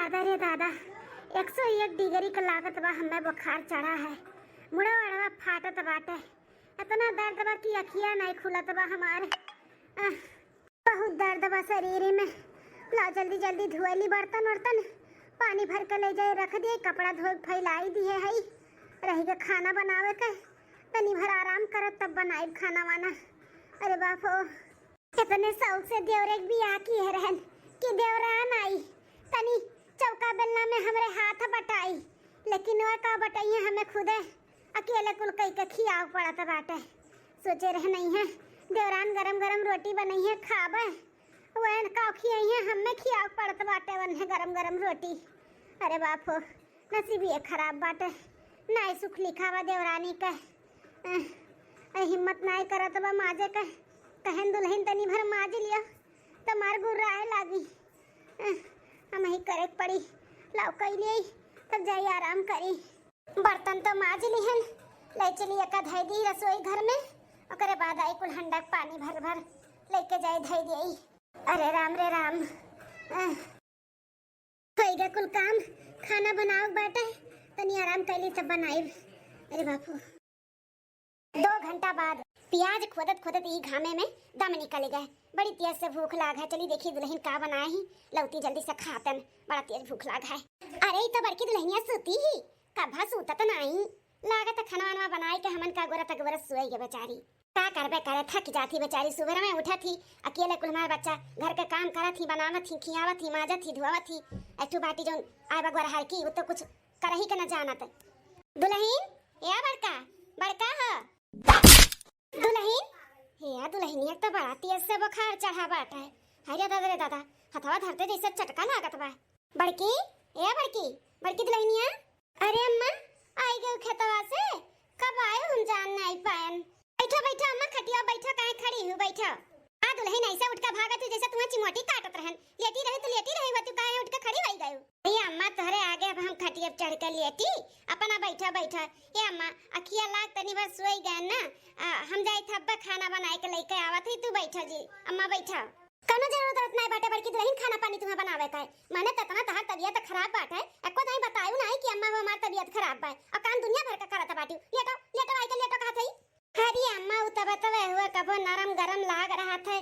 दादा रे दादा, 101 डिग्री का लागत बा। हमें बुखार चढ़ा है, मुड़ा वड़वा फाटत बाटे। इतना दर्द बा कि अखिया नहीं खुलत बा हमारे। बहुत दर्द बा शरीर में। ला जल्दी जल्दी धोली बर्तन वर्तन, पानी भर के ले जाए रख दिए, कपड़ा धो फैलाई दिए है। रही के खाना बनावे के तनी भर आराम करत तब बनाए खाना वाना। अरे बाप हो, इतने शौक से देवरे भी आकी है रहन कि देवरान आई तनी चौका बेलना में हमरे हाथ बटाई, लेकिन वह का बटाइए हमें खुदे अकेले कुल कई के खियाव पड़त बाटे। सोचे रह नहीं है देवरान गरम गरम रोटी बनई है खाबे, वह का खियाई है हमें खियाव पड़त बाटे वन है गरम गरम रोटी। अरे बाप हो, नसीब ये खराब बाटे, ना सुख लिखा बा देवरानी का। हिम्मत नहीं करत बा माजे का, कहन दुल्हन तनी भर माज लिया तो मार गुर्राए लागी। हम ही करे पड़ी, लाव कैली तब जाई आराम करी। बर्तन तो माज लिहन, ले चली एक धई दी रसोई घर में, ओकरे बाद आई कुल हंडा पानी भर भर लेके जाई धई दी। अरे राम रे राम, होइगा कुल काम, खाना बनाओ बाटे, तनी आराम कैली तब बनाई। अरे बापू, 2 घंटा बाद प्याज खोदत खोदत ई घामे में दम निकल गए। बड़ी तेज से भूख लाग है। चली देखी दुल्हन का बनाए ही, लौती जल्दी से खातन, बड़ा तेज भूख लाग है। अरे ई तो बड़की दुल्हनिया सूती ही, कभा सूतत नहीं लागत। खाना वाना बनाए के हमन का गोरत गोरत सोई गे बेचारी। का करबे करे, थक जाती बेचारी। सुबह में उठा थी अकेले कुल हमार बच्चा घर के काम करत थी, बनावत थी, खियावत थी, माजत थी, धुआवत थी। एठू बाटी जो आए बगवर हर की वो तो कुछ करही के न जानत। दुल्हन या बड़का बड़का हो दुल्हन, हे दुल्हनिया तो बड़ा तेज से बुखार चढ़ा बाटा है। हाय दादा रे दादा, हथवा धरते जैसे चटका लागत बा। बड़की ए बड़की बड़की दुल्हनिया, अरे अम्मा आई गए खेतवा से, कब आए हम जान नहीं पायन। बैठो बैठो अम्मा, खटिया बैठो, काहे खड़ी हो बैठो। आ दुल्हन ऐसे उठ के भागत है जैसे तुम्हें चिमोटी काटत रहन। लेटी रही तो लेटी रही, तू काहे उठ के खड़ी होई गयो। ए अम्मा तोहरे आगे अब हम खटिया पे चढ़ के लेटी, अपना बैठा बैठा। ए अम्मा अखिया लाग तनी बस सोई गए ना, हम जाई थब्बा खाना बनाए के लेके आवत ही, तू बैठा जी। अम्मा बैठा, कोनो जरूरत नहीं बाटे बड़की दुल्हन खाना पानी तुम्हें बनावे का है। माने ततना तहार तबीयत खराब बाटे, एको नहीं बतायू नहीं कि अम्मा हमार तबीयत खराब बा, और कान दुनिया भर का करत बाटी। लेटो लेटो आई के लेटो कहत हई। हरी अम्मा उतबे तबे हुए कबो नरम गरम लाग रहा था,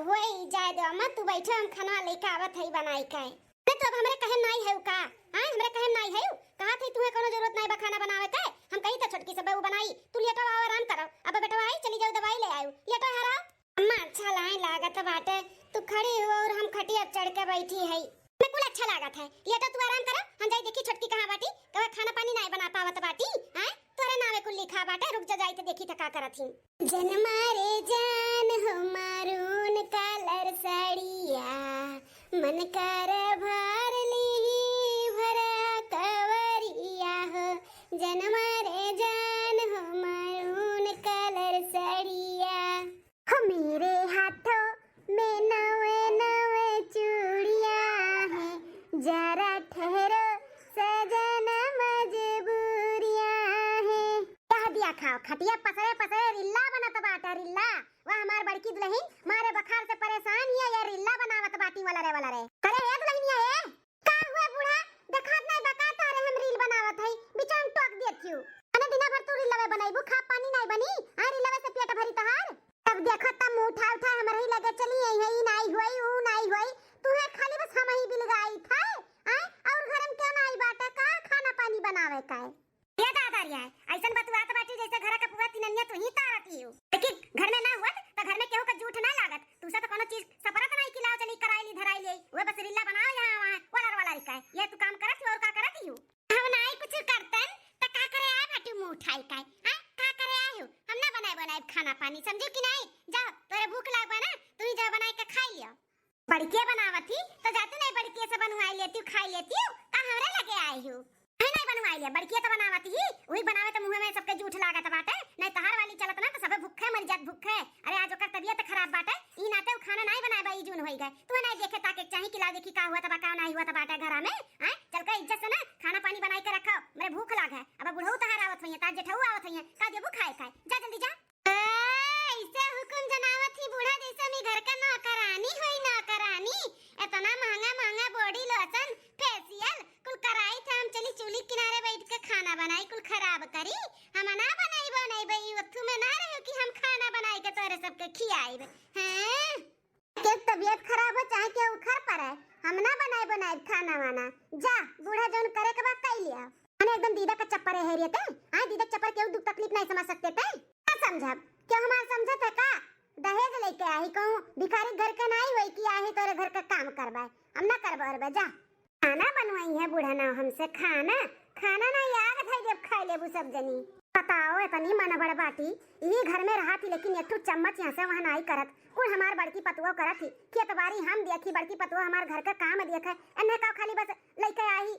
होई जाए दो अम्मा, तू बैठो, हम खाना लेके आवत हई बनाई का। ते तो हमरे कहे नहीं है का, हां हमरे कहे नहीं है कहा थे तुम्हें कोनो जरूरत नहीं बा खाना बनावे का। हम कही तो छोटकी से बहू बनाई, तू लेटो आओ आराम करो। अब बेटा आई चली जाओ दवाई ले आयो, लेटो हरा। अम्मा अच्छा लाए लागत बाटे, तू खड़ी हो और हम खटिया पे चढ़ के बैठी है, मैं कुल अच्छा लागत है। लेटो तू आराम करो, हम जाई देखी छोटकी कहां बाटी, कहे खाना पानी नहीं बना पावत बाटी। हां तोरे नावे कुल लिखा बाटे, रुक जा जाई तो देखी त का करत ही। जन मारे जान हो मारून कलर साड़िया, मन कर भर ली भरा कवरिया हो। जन मारे जान हो मारून कलर साड़िया, हो मेरे हाथों में नवे नवे चूड़िया है, जरा ठहरो सजना मजबूरिया है। कह दिया खाओ, खटिया पसरे पसरे रिल्ला बनत बाटा रिल्ला। वह हमार बड़की दुल्हन मारे बुखार से परेशान हिया, या रिल्ला बनावत बाटी वाला रे करे ए दुल्हनिया ए का हुआ बूढ़ा, देखत नहीं बका तारे हम रील बनावत हई, बीच में टोक देत क्यों। अने दिना भर तू रीलवे बनाईबू, खा पानी नहीं बनी, आ रीलवे से पेट भरी तहार। तब देखत त मुंह उठा उठा हमरे ही लगे चली आई है, ई नहीं होई ऊ नहीं होई, तू है खाली बस हम ही बिलगाई था। हां और घर में क्यों नहीं बाटा का खाना पानी बनावे का है। ये दादा रिया ऐसन बतवात बाटी जैसे घर का पूरा तिननिया तू ही तारती हो। लेकिन घर में ना हुआ तो घर में केहू का झूठ ना लागत, तू से तो कोनो चीज सपरत नहीं खिलाओ चली कराई ली धराई ले, वो बस रिल्ला बनाओ यहां वहां वाला का। ये तू काम करत और का करत ही हो। हम नहीं कुछ करतन त का करे आ बाटी मुंह उठाई का। हां का करे आयो, हम ना बनाए खाना पानी, समझो कि नहीं। जाओ तोरे भूख लागबा ना, तू ही जा बनाए के खाई लियो। बड़के बनावती तो जाते नहीं, बड़के से बनवाई लेती खाई लेती का हमरे लगे आई हो। नहीं बनवाई ले, बड़की तो बनावती ही, वही बनावे तो मुंह में सबके झूठ लागत बाटे। नहीं तहार वाली चलत ना तो सबे भूखे मर जात भूखे। अरे आज ओकर तबीयत खराब बाटे, ई नाते खाना नहीं बनाए बा, ई जून होई गए। तू नहीं देखे ताके चाही कि ला देखी का हुआ तबा का नहीं हुआ तबा बाटे घर में। हां चल के इज्जत से ना खाना पानी बनाई के रखो, मेरे भूख लाग है। अब बुढ़ऊ तहार आवत होई, ता जेठऊ आवत होई, का देबू खाए जा जल्दी जा। ऐसे हुकुम जनावत ही बूढ़ा जैसे मी घर का नौकरानी होई, नौकरानी इतना महंगा महंगा बॉडी लोशन फेसियल आइब हैं के तबीयत खराब हो चाहे के उखर पड़े हम ना बनाए खाना वाना जा बूढ़ा जौन करे के बाद कई लिया अने एकदम दीदा का चप्पर है रे ते आ दीदा चप्पर के दुख तकलीफ नहीं समझ सकते ते क्या समझब क्यों हमार समझत है का दहेज लेके आई कहूं भिखारी घर का नहीं होई कि आहे तोरे घर का काम करवाए हम ना करवाए जा खाना बनवाई है बूढ़ा ना हमसे खाना ना याद है जब खाई लेबू सब जनी बताओ इतनी मन बड़ बाटी ये घर में रहा थी लेकिन एक चम्मच यहाँ से वहाँ नहीं करत कुल हमार बड़की पतुआ करत थी खेतबारी हम देखी बड़की पतुआ हमार घर का काम देखे एने का खाली बस लेके आई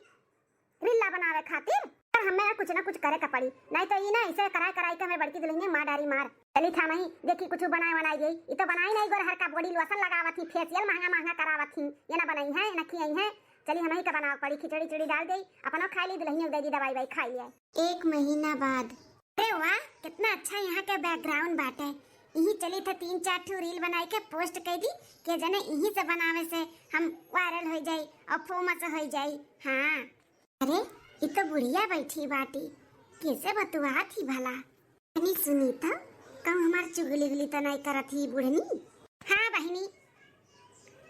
रिल्ला बनावे खातिर पर हमें कुछ ना कुछ करे का पड़ी नहीं तो ये ना ऐसे कराई के हमें बड़की दुल्हन मार डारी मार चली था नहीं देखी कुछ बनाई गई ये तो बनाई नहीं गोर हर का बॉडी लोशन लगावत थी फेशियल महंगा करावत थी ये ना बनाई है ना खियाई है चली हम ही का बनाव पड़ी खिचड़ी चिड़ी डाल गई अपना खा ली दुल्हन दे दी दवाई खा लिया 1 महीना बाद अरे वाह कितना अच्छा यहाँ के बैकग्राउंड बाटे यही चली था 3-4 ठो रील बनाई के पोस्ट कर दी के जने यही से बनावे से हम वायरल हो जाई और फेमस हो जाई हाँ अरे ये तो बुढ़िया बैठी बाटी कैसे बतुआ थी भला नहीं सुनी था कहूँ हमार चुगली तो नहीं करत ही बुढ़नी हाँ बहनी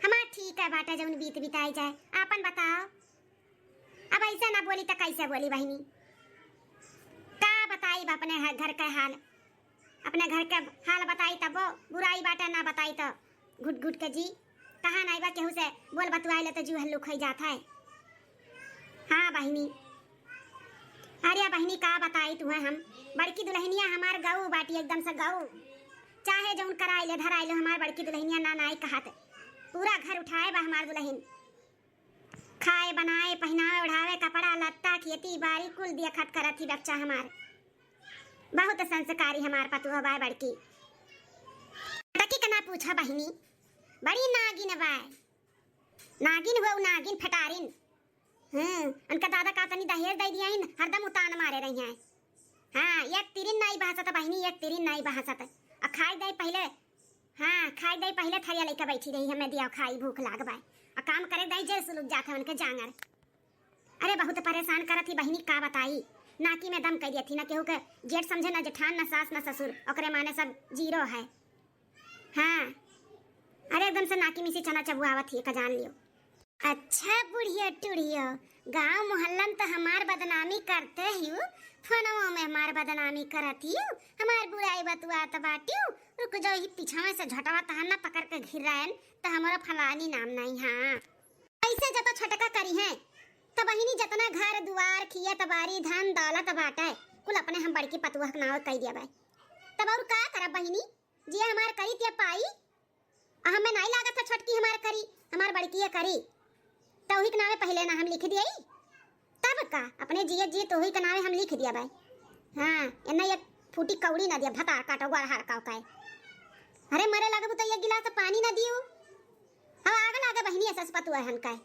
हमार ठीक है बाटा जब बीत बिताई जाए आपन बताओ अब ऐसा ना बोली तो कैसे बोली बहनी का बताई अपने घर का हाल अपने घर का हाल बताई तब बुराई बाटा ना बताई तो घुट घुट के जी कहा नहीं बा केहू से बोल बतुआई ले तो जू हल्लू खाई जाता है हाँ बहनी अरे बहनी का बताई तुम्हें हम बड़की दुल्हनिया हमार गऊ बाटी एकदम से गऊ चाहे जौन कराई ले धराई ले हमार बड़की दुल्हनिया ना नाई कहत पूरा घर उठाए बा हमार दुल्हन खाए बनाए पहनाए ओढ़ावे कपड़ा लत्ता खेती बाड़ी कुल दिया खत करत थी बच्चा हमार बहुत संस्कारी हमार पतुआ बा बड़की टकी का ना पूछा बहनी बड़ी नागिन बा नागिन हो नागिन फटारिन उनका दादा का तनी दहेज दे दिया इन हरदम उतान मारे रही हैं हाँ एक तिरिन नहीं बहसत बहनी एक तिरिन नहीं बहसत और खाई दे पहले हाँ खाई दे पहले थरिया लेके बैठी रही हमें दिया खाई भूख लाग बाय और काम करे दे जे सुलुक जाते उनके जांगर अरे बहुत परेशान करत थी बहनी का बताई नाकी में दम कर दिया थी ना केहू के जेठ समझे ना जेठान ना सास ना ससुर ओकरे माने सब जीरो है हाँ अरे एकदम से नाकी में से चना चबुआवत थी का जान लियो अच्छा बुढ़िया टुड़िया गांव मोहल्ला में तो हमार बदनामी करते ही फोनों में हमार बदनामी करती हूँ हमार बुराई बतुआ तो बाटी रुक जाओ ही पीछा से झटवा तहन ना पकड़ के घिरायन तो हमारा फलानी नाम नहीं हाँ ऐसे जब छटका करी है तो बहिनी जितना घर दुआर खिया तबारी धन दौलत बाटे कुल अपने हम बड़की पतुआ के नाव कह दिया भाई तब और का करब बहिनी जी हमार करी ते पाई हमें नहीं लागत था छटकी हमार करी हमार बड़की करी तो ही के नावे पहले ना हम लिख दिया तब का अपने जिये जिये तो ही के नावे हम लिख दिया भाई हाँ इन्ना ये फूटी कौड़ी ना दिया भता काटो गड़हार का काय अरे मरे लगबू तो ये गिलास पानी ना दियो हाँ आगे लागे बहनी ऐसा पतुआ हन काय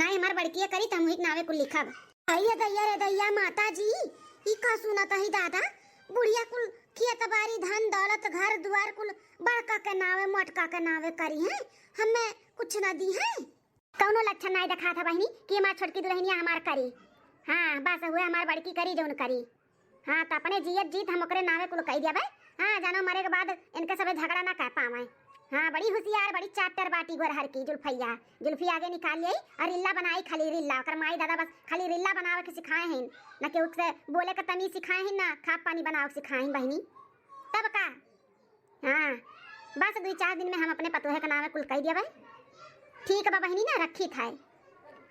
ना हमार बड़की करी तो हम ही के नावे कुल लिखब अये दैया रे दैया माता जी ई का सुनत ही दादा बुढ़िया कुल खेत बाड़ी धन दौलत घर दुआर कुल बड़का के नावे मोटका के नावे करी है हमें कुछ ना दी है कौनो लक्षण नहीं दिखा था बहनी कि हमार छोटकी दुल्हनिया हमार करी हाँ बस हुए हमार बड़की करी जौन करी हाँ तो अपने जियत जीत हम ओकरे नावे कुल कह दिया भाई हाँ जानो मरे के बाद इनके सबे झगड़ा ना कर पावे हाँ बड़ी होशियार बड़ी चाटर बाटी गोरहर की जुल्फी आगे निकाल ली और रिल्ला बनाई खाली रिल्ला कर माई दादा बस खाली रिल्ला बनावे के सिखाए हैं ना कि उससे बोले का तमीज सिखाए हैं ना खा पानी बनाओ सिखाए हैं बहनी तब का हाँ बस 2-4 दिन में हम अपने पतोहे का नावे कुल कह दिया भाई ठीक है बहनी ना रखी था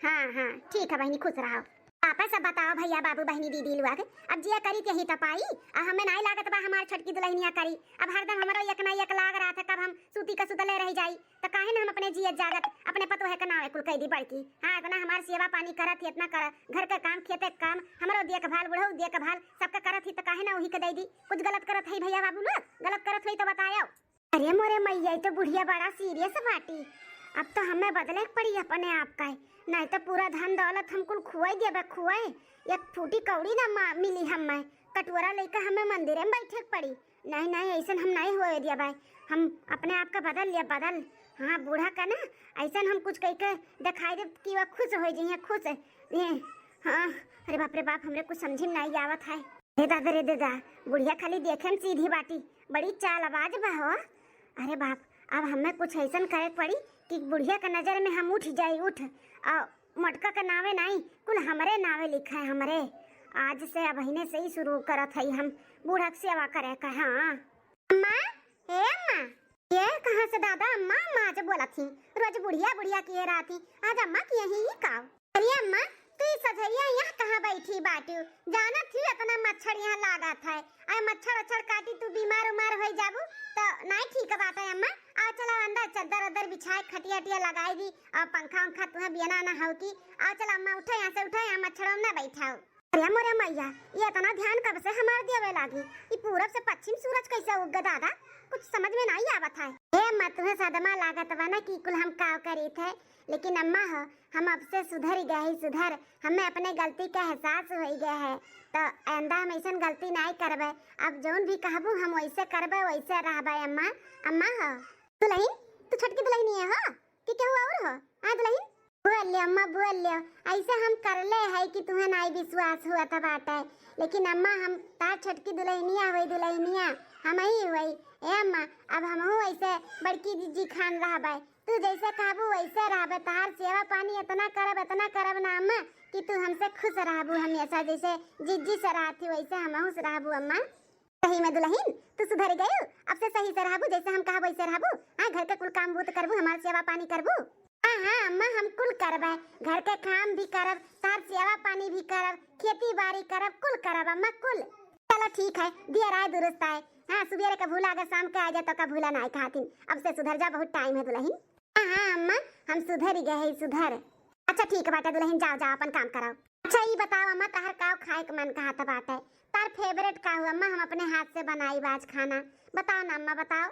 हाँ ठीक है बहनी खुश रहो आपस सब बताओ भैया बाबू बहनी दीदी लोग अब जिया करी के ही तपाई अब हमें नहीं लागत बा हमार छोटकी दुल्हनिया करी अब हरदम हमारा एक ना एक लाग रहा था कब हम सूती का सुतले रह जाई तो काहे ना हम अपने जियत जागत अपने पतोहे का नावे कुल कह दी बड़की हाँ इतना हमार सेवा पानी करत ही इतना कर घर के काम खेते के काम हमारो देखभाल बुढ़ऊ देखभाल सबका करत ही तो काहे ना वही के दे दी कुछ गलत करत है भैया बाबू लोग गलत करत हुई तो बताओ अरे मोरे मैया तो बुढ़िया बड़ा सीरियस बाटी अब तो हमें बदले पड़ी अपने आप का नहीं तो पूरा धन दौलत हम कुल खुआई दिया खुआए एक फूटी कौड़ी ना मिली हमें कटोरा लेकर हमें मंदिर में बैठे पड़ी नहीं ऐसा हम नहीं हुए दिया भाई हम अपने आप का बदल लिया बदल हाँ बूढ़ा का ना ऐसा हम कुछ कह के दिखाई दे कि वह खुश हो जाइए खुश हाँ अरे बाप रे बाप हमरे कुछ समझी नहीं आवत है रे दादा बुढ़िया खाली देखे सीधी बाटी बड़ी चाल आवाज बा हो अरे बाप, अब हमें कुछ ऐसा करे पड़ी कि बुढ़िया के नजर में हम उठ जाई उठ। और मटका के नावे नहीं, कुल हमरे नावे लिखा है हमरे। आज से अब हिने से ही शुरू करत हई हम बूढ़क सेवा करे का। हाँ अम्मा, हे अम्मा, ये कहाँ से दादा? अम्मा अम्मा आज बोला थी, रोज बुढ़िया बुढ़िया किए रहती, आज अम्मा की यही ही काव। अरे अम्मा तू सजरिया यहाँ कहाँ बैठी बाटू? जाना थी इतना मच्छर यहाँ लागा था, आए मच्छर अच्छर काटी तू बीमार उमार हो जाबू तो नहीं ठीक बात है अम्मा। आओ चलो अंदर चादर अदर बिछाए खटिया हटिया लगाई दी और पंखा उंखा तुम्हें बिना ना हो की। आओ चलो अम्मा उठो यहाँ से, उठो यहाँ मच्छरों में बैठाओ। अरे मोरे मैया, ये इतना ध्यान कब से हमारे देवे लागी? ये पूरब से पश्चिम सूरज कैसे उग दादा? कुछ समझ में नहीं आवत है। हे अम्मा तुम्हें सदमा लागत बा ना कि कुल हम काव करी थे, लेकिन अम्मा हो हम अब से सुधर गए ही सुधर, हमें अपने गलती का एहसास हो गया है तो आइंदा हम ऐसा गलती नहीं करबे। अब जोन भी कहबू हम वैसे करबे वैसे रहबे अम्मा। अम्मा हो दुल्हन, तू छोटकी दुल्हन है हो कि केहू और हो? हाँ दुल्हन बोल लियो अम्मा बोल लियो, ऐसे हम कर ले है कि तुम्हें नहीं विश्वास हुआ था बात है, लेकिन अम्मा हम तार छोटकी दुल्हनिया हुई, दुल्हनिया हम ही हुई। ए अम्मा अब हम ऐसे बड़की जीजी खान रहबे, तू जैसे कहबू वैसे रहबे, तार सेवा पानी इतना करब ना अम्मा कि तू हमसे खुश रहबू हमेशा, जैसे जीजी से रहती वैसे हमहू से रहबू अम्मा। सही में दुल्हन तू सुधर गई, अब से सही से रहबू, जैसे हम कहब वैसे रहबू। हाँ घर के कुल काम बूत करबू, हमार सेवा पानी करबू। हाँ हाँ अम्मा हम कुल करबे, घर के काम भी करब, तार सेवा पानी भी करब, खेती बाड़ी करब, कुल करब अम्मा कुल। चलो ठीक है, दिया राय दुरुस्त है। हाँ सुबेरे का भूला अगर शाम के आ जाए तो का भूला नहीं खाती। अब से सुधर जा, बहुत टाइम है दुल्हन। हाँ हाँ अम्मा हम सुधर ही गए सुधर। अच्छा ठीक है बाटा दुल्हन, जाओ जाओ अपन काम कराओ। अच्छा ये बताओ अम्मा तार का खाए का मन कहा था बाटा? तार फेवरेट का हुआ अम्मा? हम अपने हाथ से बनाई बाज खाना, बताओ ना अम्मा बताओ।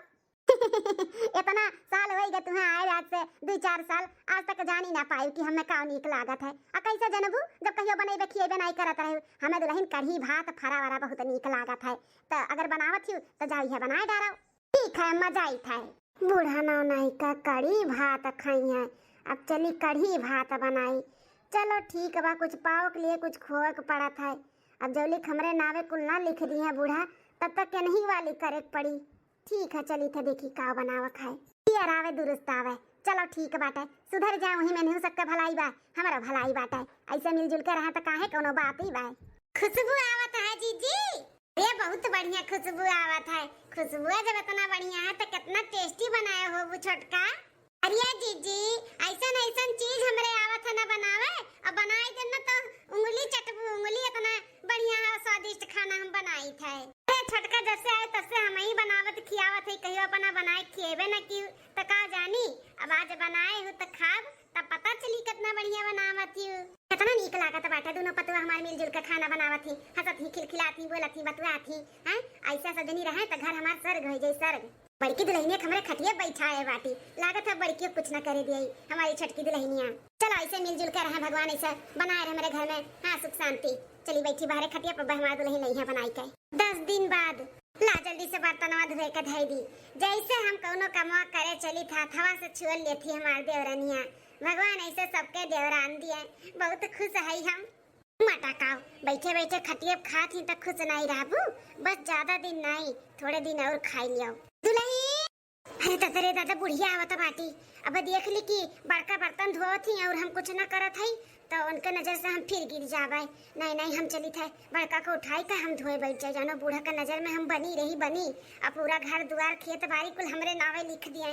इतना साल हो गए तुम्हें आए रात से, 2-4 साल, आज तक जान ही ना पाई कि हमें का नीक लागत है। आ कैसे जनबू जब कहियो बनेबे खिएबे नहीं करत रहे? हमें दुल्हन कढ़ी भात फरा वरा बहुत नीक लागत है, तो अगर बनावत ही तो जाई है बनाए डारो। ठीक है अम्मा जाई था। बूढ़ा ना नहीं का कढ़ी भात खाई है, अब चली कढ़ी भात बनाई। चलो ठीक बा, कुछ पाव के लिए कुछ खोए के पड़ा था। अब जो लिख हमरे नावे कुल ना लिख दी है बूढ़ा, तब तक के नहीं वाली करे पड़ी। ठीक है चली थे देखी का बनावा खाए, पियर आवे दुरुस्त आवे। चलो ठीक बाटे, सुधर जाए वही में नहीं सबका भलाई बा, हमारा भलाई बाटे। ऐसे मिलजुल के रहा तो काहे कोनो बात ही बा। खुशबू आवत है जीजी, ये बहुत बढ़िया खुशबू आवत है। खुशबू जब इतना बढ़िया है तो कितना टेस्टी बनाए हो वो छोटका। अरे जीजी ऐसा चीज हमरे आवत है ना बनावे, अब बनाई देना तो उंगली चटबू, उंगली इतना बढ़िया स्वादिष्ट खाना हम बनाई थे। छोटका जैसे आए तब से हम ही बनावत खियावत है, कहियो अपना बनाए खिएबे न की तो का जानी। अब आज बनाए हो तो खाब तब पता चली कितना बढ़िया बनावत ही। कितना नीक लागत बाटा, दोनों पतुआ हमार मिलजुल के खाना बनावत ही, हंसत ही खिलखिलाती बोलत ही बतुआत ही। हैं ऐसा सजनी रहे तो घर हमार स्वर्ग हो जाए स्वर्ग। बड़की दुल्हनिया हमरे खटिया बैठाए बाटी, लागत है बड़की कुछ न करे दिए हमारी छोटकी दुल्हनिया। चलो ऐसे मिलजुल कर रहे भगवान, ऐसा बनाए रहे मेरे घर में हाँ सुख शांति। चली बैठी बाहर खटिया पर, हमारी दुल्हन नहीं है बनाई के। 10 दिन बाद ला जल्दी से बर्तनवा धोए के धई दी, जैसे हम कौनो कमवा करे चली था थवा से छुअल लेती हमार देवरनिया। भगवान ऐसे सबके देवरान दिए, बहुत खुश है हम। मटकाओ बैठे बैठे खटिया खात ही तक खुश नहीं रहबू, बस ज्यादा दिन नहीं थोड़े दिन और खाई लियो दुल्हन। अरे ततरे दादा बुढ़िया आवत बाटी, अब देख ली कि बड़का बर्तन धोत ही और हम कुछ न करत हई तो उनके नजर से हम फिर गिर जाबे। नहीं नहीं हम चली थे बड़का को उठाई का हम धोए बैठ जाए, जानो बूढ़ा का नजर में हम बनी रही बनी। अब पूरा घर द्वार खेत बाड़ी कुल हमरे नावे लिख दिए।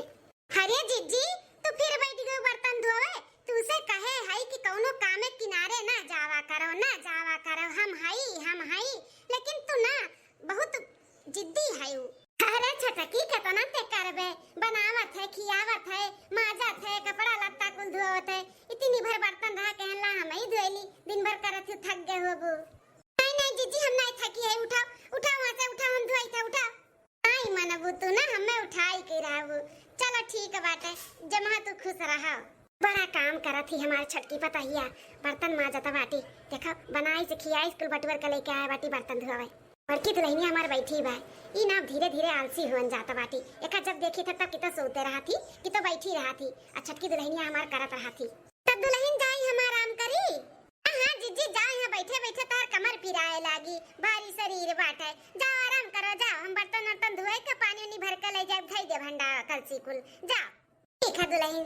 अरे जीजी तू फिर बैठ गई बर्तन धोवे, तू से कहे हई कि कौनो कामे किनारे ना जावा करो ना जावा करो, हम हई लेकिन तू ना बहुत जिद्दी है। अरे छटकी कितना ते करबे, बनावत है खियावत है माजत है कपड़ा लत्ता कुल धोवत है, इतनी भर बर्तन रहा कहला हम ही धोइली, दिन भर करत थक गए होबो। नहीं नहीं जीजी हम नहीं थकी है, उठाओ उठाओ वहां से उठाओ, हम धोई था उठाओ। नहीं मनबू तू ना हमें उठाई के रहबू। चलो ठीक बाटे जमा तू खुश रहा। बड़ा काम करत ही हमारे छटकी पताहिया, बर्तन माजता बाटी, देखो बनाई से खियाई स्कूल बटवर के लेके आए बाटी बर्तन धोवे। बड़की दुल्हनी हमार बैठी बा, ई ना धीरे धीरे आलसी होन जाता बाटी। एका जब देखी था तब कितो सोते रहा थी कितो बैठी रहा थी, और छटकी दुल्हनिया हमार करत रहा थी। तब दुल्हन जाई हम आराम करी। हां जीजी जाए यहाँ बैठे बैठे तार कमर पिराए जाए लागी, भारी शरीर बाटे। जाओ आराम करो, जाओ हम बर्तन वर्तन धोए के पानी उनी भर के ले जाए, धई दे भंडा कलसी कुल। जाओ ठीक है दुल्हन।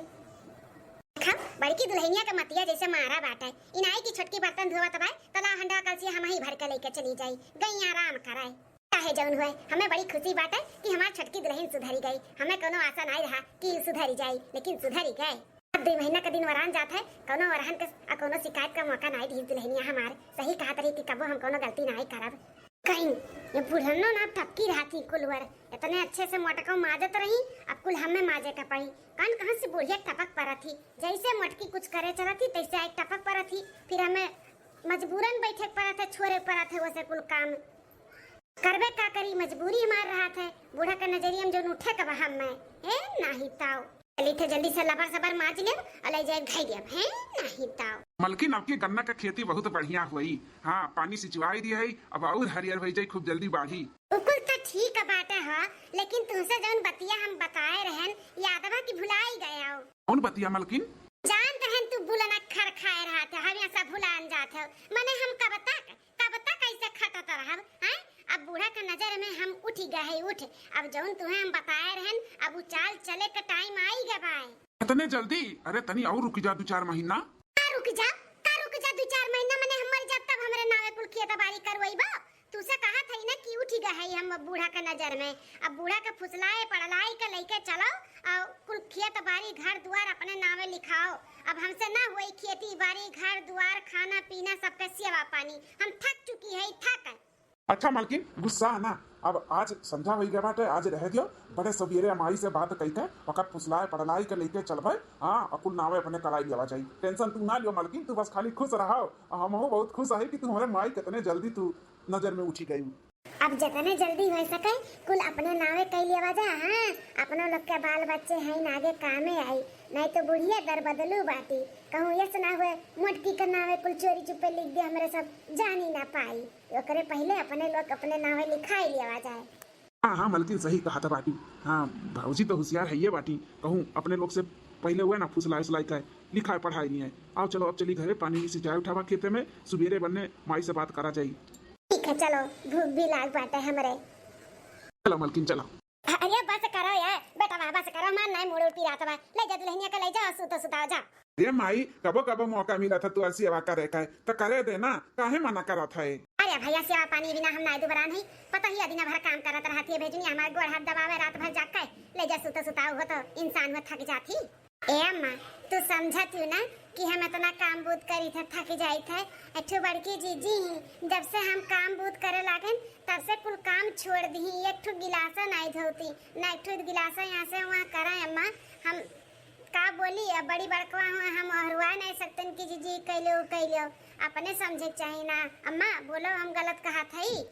खा बड़की दुल्हनिया के मतिया जैसे मारा बाटे, इनाई की छोटकी बर्तन धोवत बाय तला हंडा कलसी हम ही भर के लेके चली जाई, गई आराम कराए। चाहे जौन हुए, हमें बड़ी खुशी बात है कि हमार छोटकी दुल्हन सुधरी गई। हमें कोनो आशा नहीं रहा कि सुधरी जाई, लेकिन सुधरी गए। अब 2 महीना का दिन वरान जात है, कोनो वरहन के कोनो शिकायत का मौका नहीं दी दुल्हनिया हमार। सही कहा तरी कि कबो हम कोनो गलती नहीं करब। कहीं ये बुढ़नो ना टपकी रहती कुलवर, इतने अच्छे से मोटका माजत रही, अब कुल हमें माजे का पड़ी। कान कहां से बुढ़िया टपक पड़ा थी, जैसे मोटकी कुछ करे चला थी तैसे एक टपक पड़ा थी। फिर हमें मजबूरन बैठे पड़ा था, छोरे पड़ा थे वैसे कुल काम करबे का करी, मजबूरी हमार रहा था। बूढ़ा का नजरिया में जो उठे कब हम में है नहीं ताऊ, चली थे जल्दी से लबर सबर माज ले और ले जाए घाई दिया है नहीं ताऊ। मलकिन आपकी गन्ना का खेती बहुत बढ़िया हुई। हाँ पानी सिंचवाई दिया है, अब और हरियर हो जाए, खूब जल्दी बढ़ी। उकुल तो ठीक है बाटे है, लेकिन तुमसे जौन बतिया हम बताए रहन यादवा की भुलाई गए हो। कौन बतिया मलकिन? जान रहन तू बुलना खर खाए रहा था, हम ऐसा भुलान जात हो। माने हम कब तक कैसे खटत रहब हैं? अब बूढ़ा के नजर में हम उठ गए उठ। अब जौन तुम्हें हम बताए रहन, अब उ चाल चले का टाइम आई गए बाय। इतने जल्दी? अरे तनी और रुक जा 2-4 महीना। का रुक जा 2-4 महीना? माने हम मर जाब तब हमरे नावे कुल खेती बाड़ी करवईबा? तुसे कहा था ना कि उठ गए हम बूढ़ा के नजर में। अब बूढ़ा के फुसलाए पड़लाई के लेके चलो और कुल खेत बाड़ी घर द्वार अपने नावे लिखाओ। अब हमसे ना हुई खेती बाड़ी घर द्वार खाना पीना सबके सेवा पानी, हम थक चुकी है, थक। अच्छा मलकिन गुस्सा ना, अब आज समझा हुई गया बाटे, आज रह दियो। बड़े सवेरे हमारी से बात कही के वक्त फुसलाए पड़लाई के लेके चलबे। हाँ अकुल नावे अपने कराई देवा चाहिए, टेंशन तू ना लियो मलकिन, तू बस खाली खुश रहो। हम बहुत खुश है कि तू हमारे माई कितने जल्दी तू नजर में उठी गई। अब जितने जल्दी हो सके कुल अपने नावे कई लिया जा। हाँ अपनों लोग के बाल बच्चे हैं आगे कामे आई, नहीं तो बुढ़िया दर बदलू बाटी। कहूँ यस ना हुए मोटकी के नावे कुल चोरी चुपे लिख दे, हमारे सब जान ही ना पाई। ओकरे पहले अपने लोग अपने नावे लिखाई लिया जाए। हाँ हाँ मलकिन सही कहा था बाटी। हाँ भाजी तो होशियार है ये बाटी, कहूँ अपने लोग से पहले हुए ना फुसलाई उसलाई का लिखा पढ़ाई नहीं है। आओ चलो अब चली घरे, पानी सिंचाई उठावा खेते में, सुबेरे बनने माई से बात करा जाये। ठीक है चलो, भूख भी लाग बाटे हमरे। चलो मलकिन चलो। अरे बस करो यार बेटा, बस करो, मान नहीं मोड़ उल्टी रात बा। ले जा दुल्हनिया के ले जा, सुताओ जा। ये माई कबो कबो मौका मिला था तू सेवा करे का तो करे देना, काहे मना करा था? अरे भैया सेवा पानी बिना हम नाय दुबरा नहीं, पता ही दिन भर काम करत रहती है भेजनी, हमारे गोड़ हाथ दबावे रात भर जाग के ले जा सुताओ हो तो इंसान में थक जाती। ए अम्मा तू समझत ना कि हम इतना काम बूत करी थे थक जाई थे। अच्छो बड़की जीजी ही जब से हम काम बूत करे लागन तब से कुल काम छोड़ दी। एक ठो गिलासा नहीं धोती ना, एक ठो गिलासा यहाँ से वहाँ करा। अम्मा हम का बोली, अब बड़ी बड़कवा हुआ हम हरवा नहीं सकते कि जीजी कैलो अपने समझे चाहिए ना। अम्मा बोलो हम गलत कहा थी?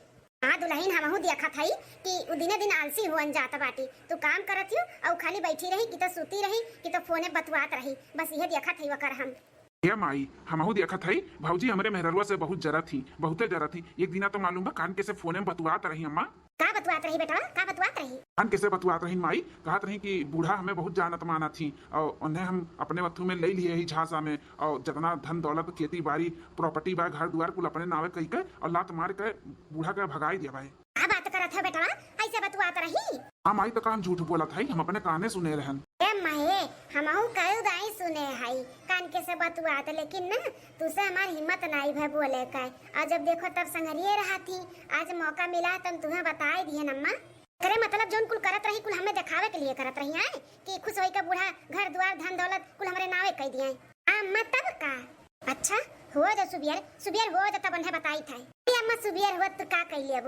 हाँ दुल्हन हमहू देखा थी कि उ दिने दिन आलसी हुअन जाता बाटी। तू काम करत हो और खाली बैठी रही कि तो सूती रही कि तो फोने बतवात रही, बस यह देखा थी वकर हम। ये माई हमहू देखा थी भाजी हमारे मेहररुआ से बहुत जरा थी, बहुते जरा थी। एक दिना तो मालूम बा कान कैसे फोने में बतवात रही। अम्मा का बतवात रही बेटा, का बतवात रही? कान कैसे बतवात रही माई? कहत रही कि बूढ़ा हमें बहुत जानत माना थी और उन्हें हम अपने वत्थु में ले लिए ही झांसा में, और जितना धन दौलत खेती बाड़ी प्रॉपर्टी बा घर द्वार कुल अपने नावे कही के और लात मार के बूढ़ा के भगाई दिया भाई। का बात करत है बेटा, ऐसे बतवात रही? हाँ माई तो काम झूठ बोला था, हम अपने काने सुने रहन। माहे हमहू कई दाई सुने हई कान के से बतुआत, लेकिन ना तुसे हमार हिम्मत नहीं भे बोले का। आज जब देखो तब संगरिये रहा थी, आज मौका मिला तब तुम्हें बताए दिए नम्मा। करे मतलब जोन कुल करत रही कुल हमें दिखावे के लिए करत रही है कि खुश होई का बूढ़ा घर द्वार धन दौलत कुल हमारे नावे कह दिए। अम्मा तब का अच्छा हुआ जो सुबियर हुआ तो तब उन्हें बताई था। अम्मा सुबियर हुआ तो का कह लिया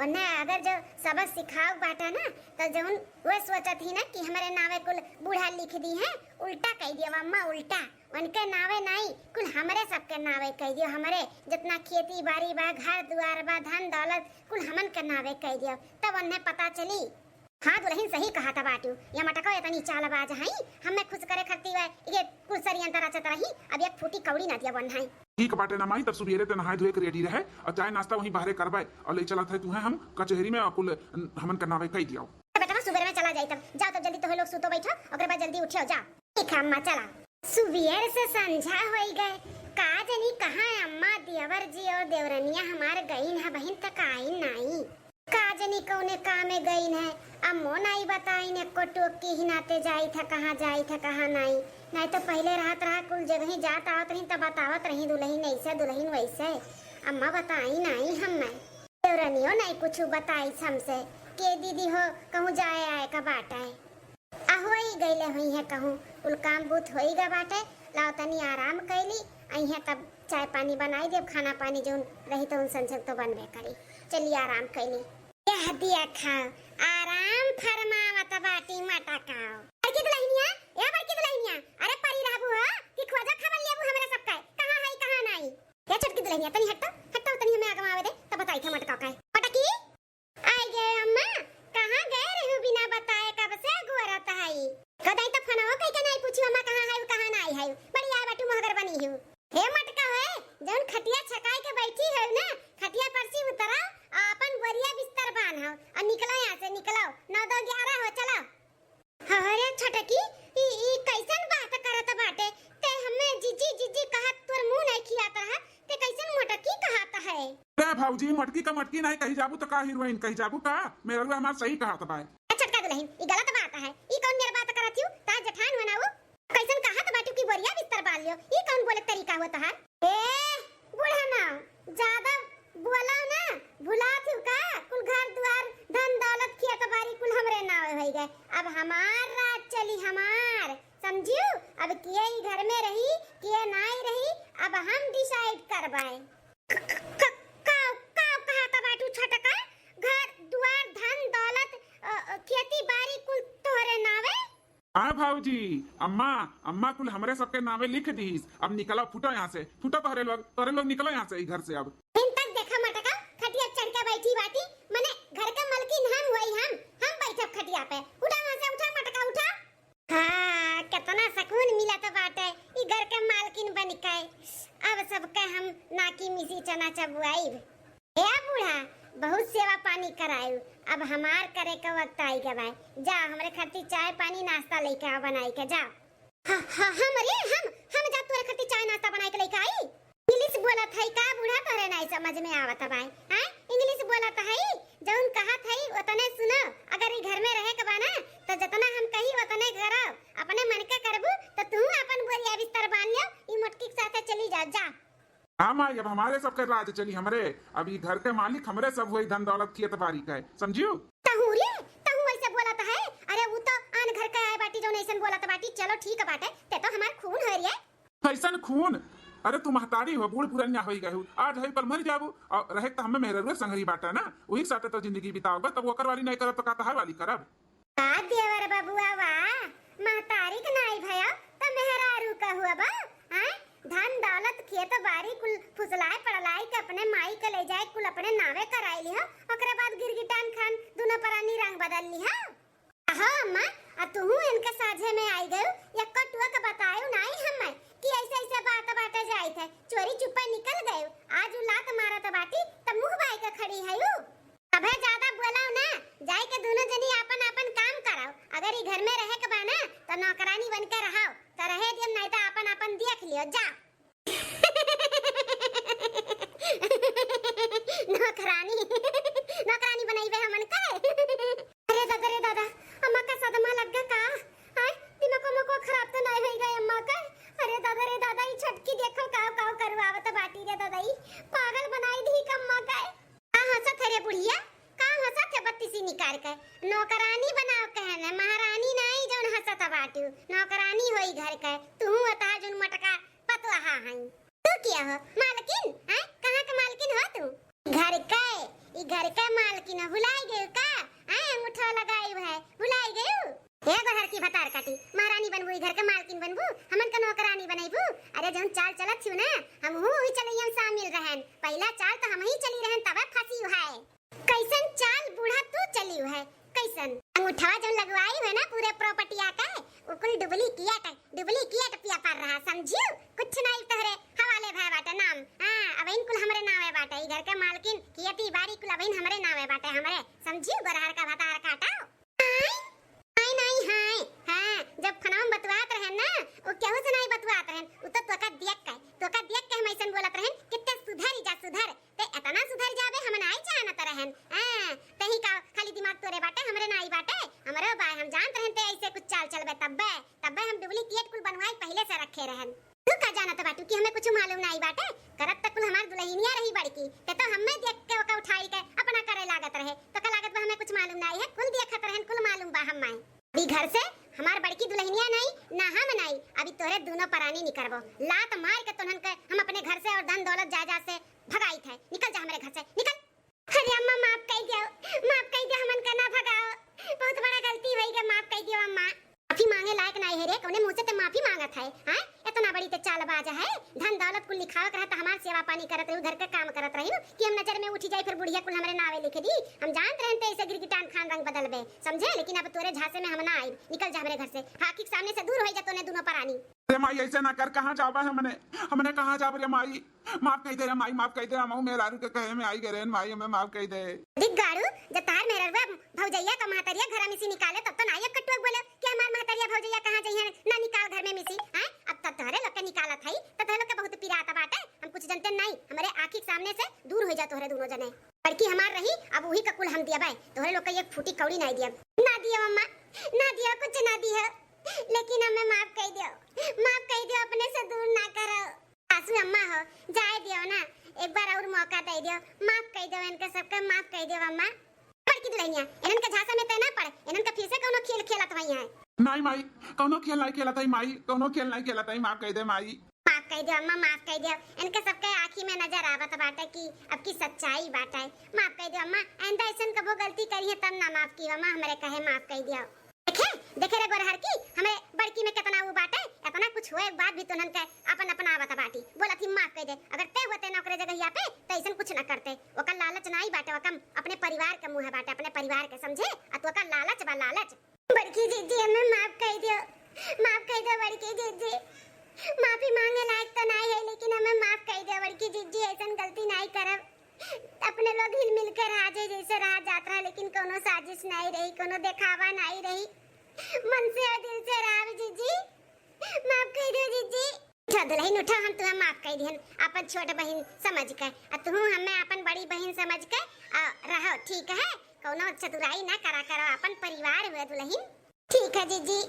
उन्हें अगर जो सबक सिखाओ बाटा ना तो जौन वो सोचत ही ना कि हमारे नावे कुल बूढ़ा लिख दी है, उल्टा कह दिया अम्मा, उल्टा उनके नावे नहीं कुल हमारे सबके नावे कह दियो। हमारे जितना खेती बाड़ी बा घर द्वार बा धन दौलत कुल हमन के नावे कह दियो, तब उन्हें पता चली। हाँ दुल्हन सही कहा था बाटू, ये मटका इतनी चालबाज है हमें खुश करे खरती है ये कुल सरियंतर रचत रही, अब एक फूटी कौड़ी ना दिया बन है। ठीक बाटे ना माई, तब सुबेरे ते नहाए धोए के रेडी रहे और चाय नाश्ता वहीं बाहर करवाए और ले चला था तुम्हें हम कचहरी में कुल हमन का नावे कह दियो। बेटा सुबेरे में चला जाए, तब जाओ तब जल्दी तो लोग सुतो बैठो और बाद जल्दी उठो जा। ठीक है अम्मा चला। सुबेर से संझा हो गए, का जानी कहाँ अम्मा पियवर जी और देवरनिया हमार गईन है बहिन तक आई नहीं का जनी कौने कामे गईन है अब मोन आई बताई ने को टोकी ही नाते जाई था कहाँ जाई था कहाँ नहीं तो पहले रात रहा कुल जगह ही जात आवत रही तब बतावत रही दुल्हन ऐसे दुल्हन वैसे अम्मा बताई नहीं हम देवरनियो नहीं कुछ बताई हमसे के दीदी हो कहूँ जाए आए का बाटा है होई गईले हुई है कहूँ कुल काम बूथ होई गा बाटे लाओ तनी आराम कैली आई है तब चाय पानी बनाई देव खाना पानी जो रही तो उन संसद तो बनबे करी चलिए आराम कैली यह दिया खाओ आराम फरमावत बाटी मटा खाओ बड़की दुल्हनिया बड़की दुल्हनिया अरे परी रहबू हो कि खोजा खबर लेबू हमरा सब का कहां है कहां नहीं ये छोटकी दुल्हनिया तनी हटो तनी हमें आगम आवे दे तब बताई था मटका का मटकी आई गए अम्मा कहां गए रहू बिना बताए कब से गुरत है कदाई तो फोनवा कई के नहीं पूछी अम्मा कहां है कहां नहीं है बड़ी आ बाटू महगर बनी हूं हे मटका है जौन खटिया छकाई के बैठी है ना खटिया पर से उतरा अपन बोरिया बिस्तर बांधो और निकलो यहां से निकलो 9 2 11 हो चलो अरे छटकी ई कैसन बात करत बाटे ते हमें जीजी कहत तोर मुंह नहीं खियाता है ते कैसन मटकी कहता है रे भौजी मटकी का मटकी नहीं कही जाबू तो का हीरोइन कही जाबू का मेरा रुआ हमार सही कहा था भाई छटका दुल्हन ई गलत बात है ई कौन मेरी बात करत हूं ता जठान बनाओ कैसन कहत बाटू की बोरिया बिस्तर बांध लियो ई कौन बोले तरीका होता है ए बूढ़ा ना ज्यादा बोला ना भुला थू का कुल घर द्वार धन दौलत खेत बाड़ी कुल हमरे नाव होई गए अब हमार राज चली हमार समझियो अब किए ही घर में रही किए नहीं रही अब हम डिसाइड करबाए का कहता बाटू छटका घर द्वार धन दौलत खेती बाड़ी कुल तोहरे नावे हाँ भाऊजी अम्मा कुल हमरे सबके नावे लिख दीस अब निकलो फुटो यहाँ से फुटो तोहरे लोग निकलो यहाँ से घर से अब इन तक देखा मटका खटिया चढ़ के बैठी बाटी मने घर का मालकिन हम हुई हम बैठब खटिया पे उठा वहां से उठा मटका उठा हाँ कितना सुकून मिला तो बाटे ई घर के मालकिन बन के अब सबके हम नाकी मिसी चना चबुआई ए बूढ़ा बहुत सेवा पानी करायु अब हमार करे का वक्त आई गए भाई जा हमरे खातिर चाय पानी नाश्ता लेके आ बनाई के जा हम जा तोरे खातिर चाय नाश्ता बनाई के लेके आई इंग्लिश बोलत है का बूढ़ा तोरे नहीं समझ में आवत भाई हैं इंग्लिश बोलत है जौन कहत है उतने सुनो अगर ई घर में रहे के बा ना तो जितना हम कही उतने करो अपने मन के करबू तो तू अपन बोरिया बिस्तर बांध लियो ई मोटकी के साथे चली जा हाँ माँ अब हमारे सबके राज चली हमरे अभी घर के मालिक हमरे सब वही धन दौलत खेत बाड़ी का है समझियो तहू ऐसे बोलत है अरे वो तो आन घर का है बाटी जो ऐसे बोलत बाटी चलो ठीक है बाटे ते तो हमार खून है रे कैसन खून अरे तू महतारी हो बूढ़ पुरनिया होई गए आज है कल मर जाबू और रहे तो हमें मेहर संगरी बाटा ना वही साथे तो जिंदगी बिताओगे तब ओकर वाली नहीं करब तो का तहार वाली करब आ देवर बबुआ वाह महतारी के नहीं भया त मेहरारू का हुआ बा हैं धन दौलत खेत बाड़ी कुल फुसलाए पड़लाई के अपने माई के ले जाए कुल अपने नावे कराई लिया ओकरे बाद गिरगिटान खान दोनों परानी रंग बदल लिया हां अम्मा आ तू इनके साझे में आई गयो या कटुआ के बतायो नहीं हमें कि ऐसे बात जाई थे चोरी चुप्पा निकल गयो आज उ लात मारत बाटी त मुंह बाई के खड़ी है उ अबे ज्यादा बोलाओ ना जाई के दोनों जनी अपन काम कराओ अगर ई घर में रहे के बा ना तो नौकरानी बन के रहो तो रहे दियम नहीं तो अपन देख लियो जा नौकरानी बनाई हमन का अरे दादा अम्मा का सदमा लग गया का हाय दिमाग को खराब तो नहीं होई गई अम्मा का अरे दादा ई छटकी देखो काव करवावत बाटी रे दादा ई पागल बनाई दी कम्मा का का हंसत रे बुढ़िया का हंसत है बत्तीसी निकाल के नौकरानी बनाओ कहने महारानी नहीं जौन हंसत बाटू नौकरानी होई घर के तू अता जौन मटका पतवाहा हई तू क्या हो मालकिन हैं कहां का मालकिन हो तू घर के ई घर के मालकिन भुलाई गयो का हैं अंगूठा लगाई है भुलाई गयो ए घर की भतार काटी महारानी बनबू ई घर के मालकिन बनबू हमन का नौकरानी बनैबू अरे जौन चाल चलत छिउ ना हम ही चलैया शामिल रहन पहला चाल तो हम ही चली रहन तबे फंसी है कैसन चाल बूढ़ा तू चली है कैसन अंगूठा जौन लगवाई है ना पूरे प्रॉपर्टी का उकुल डुप्लीकेट पिया पर रहा समझियो कुछ नहीं तोहरे हवाले भाई बाटे नाम हां अब इन कुल हमरे नावे बाटे ई घर के मालकिन खेती बाड़ी कुल अब इन हमरे नावे बाटे हमरे समझियो गोरहर का भतार काटाओ नहीं हां जब फनाम बतवात रहन ना ओ केहू से नहीं बतवात रहन उ तो तोका देख के हम ऐसन बोलत रहन कितने सुधर नहीं बाटे, करत तक कुल हमार दुल्हनिया रही बड़की, ते तो हमें देख के ओका उठाई के अपना करे लागत रहे, तो का लागत बा हमें कुछ मालूम नहीं है, कुल देखत रहन, कुल मालूम बा हमें। अभी घर से हमार बड़की दुल्हनिया नहीं ना हम नहीं, अभी तोरे दोनों परानी निकरबो, लात मार के तोहन के हम अपने घर से और धन दौलत जायदाद से भगाई थे, निकल जा हमारे घर से, निकल। अरे अम्मा माफ कर दियो, माफ कर दियो, हमन का ना भगाओ, बहुत बड़ा गलती हुई के, माफ कर दियो अम्मा। माफी मांगे लायक नहीं है रे, कौने मुंह से ते माफी मांगत है, हैं? इतना बड़ी ते चालबाज है, धन दौलत कुल लिखावत रहा त हमार सेवा पानी करत रही, उधर के काम करत रही कि हम नजर में उठी जाई, फिर बुढ़िया कुल हमरे नावे लिख दी, हम जानत रहन ते ऐसे गिरगिटान खान रंग बदलबे, समझे? लेकिन अब तोरे झांसे में हम ना आई, निकल जा हमरे घर से, हाकी के सामने से दूर हो जा तोने दोनों परानी। रे माई ऐसे ना कर, कहाँ जाबा है हमने कहाँ जाब रे माई, माफ कर दे रे माई, माफ कर दे, हम मेहरारू के कहे में आई गए माई, हमें माफ कर दे। दिख गाड़ू जब तार मेहरवा भौजैया का महतरिया घर में से निकाले तब तो नायक कटुआ बोले कि हमार महतरिया भौजैया कहां जइहे ना निकाल घर में मिसी, हैं? अब तब तोहरे लोग के निकालत हई, तो तोहरे लोग के बहुत पिराता बाटे, हम कुछ जानते नहीं, हमारे आंखी के सामने से दूर हो जा तोहरे दोनों जने। लड़की हमार रही, अब वही का कुल हम दिया भाई, तोहरे लोग के एक फूटी कौड़ी नहीं दिया, ना दिया मम्मा, ना दिया, कुछ ना दिया, लेकिन हमें माफ कर दियो, माफ कर दियो, अपने से दूर ना करो। सासू अम्मा हो, जाए दियो ना, एक बार और मौका दे दियो, माफ कर दियो, इनके सबके माफ कर दियो अम्मा। बड़की दुल्हनिया इनन के झांसा में ते ना पड़, इनन के फिर से कोनो खेल खेलत वही है। नहीं माई, कोनो खेल नहीं खेलत है माई, कोनो खेल नहीं खेलत है, माफ कर दे माई, माफ कर दियो अम्मा, माफ कर दियो, इनके सबके आंखी में नजर आवत बाटे कि अब की सच्चाई बाटे, माफ कर दियो अम्मा, आइंदा ऐसन कबो गलती करी है तब ना माफ की अम्मा, हमरे कहे माफ कर दियो। देखे देखे रे गोरहर की हमें बड़की में कितना वो बाटे, इतना कुछ होए बाद भी तोनन के अपन अपन आवत बाटी, बोला थी माफ कर दे, अगर ते होते नौकरे जगह यहाँ पे तो ऐसन कुछ ना करते, ओका लालच नहीं बाटे, ओका अपने परिवार के मुंह बाटे, अपने परिवार के समझे, आ तो ओका लालच बा लालच। बड़की जीजी हमें माफ कर दियो, माफ कर दो बड़की जीजी, माफी मांगे लायक तो नहीं है, लेकिन हमें माफ कर दियो बड़की जीजी, ऐसन गलती नहीं करब, अपने लोग हिल मिल कर राजे जैसे रहा जात रहा, लेकिन कोनो साजिश नहीं रही, कोनो दिखावा नहीं रही, मन से और दिल से रहा जीजी, माफ कर दो जीजी। दुल्हन उठा, हम तुम्हें माफ कर दिहन, अपन छोट बहन समझ के, और तुम हमें अपन बड़ी बहन समझ के रहो, ठीक है? कोनो चतुराई ना करा करो, अपन परिवार हुए दुल्हन, ठीक है जीजी।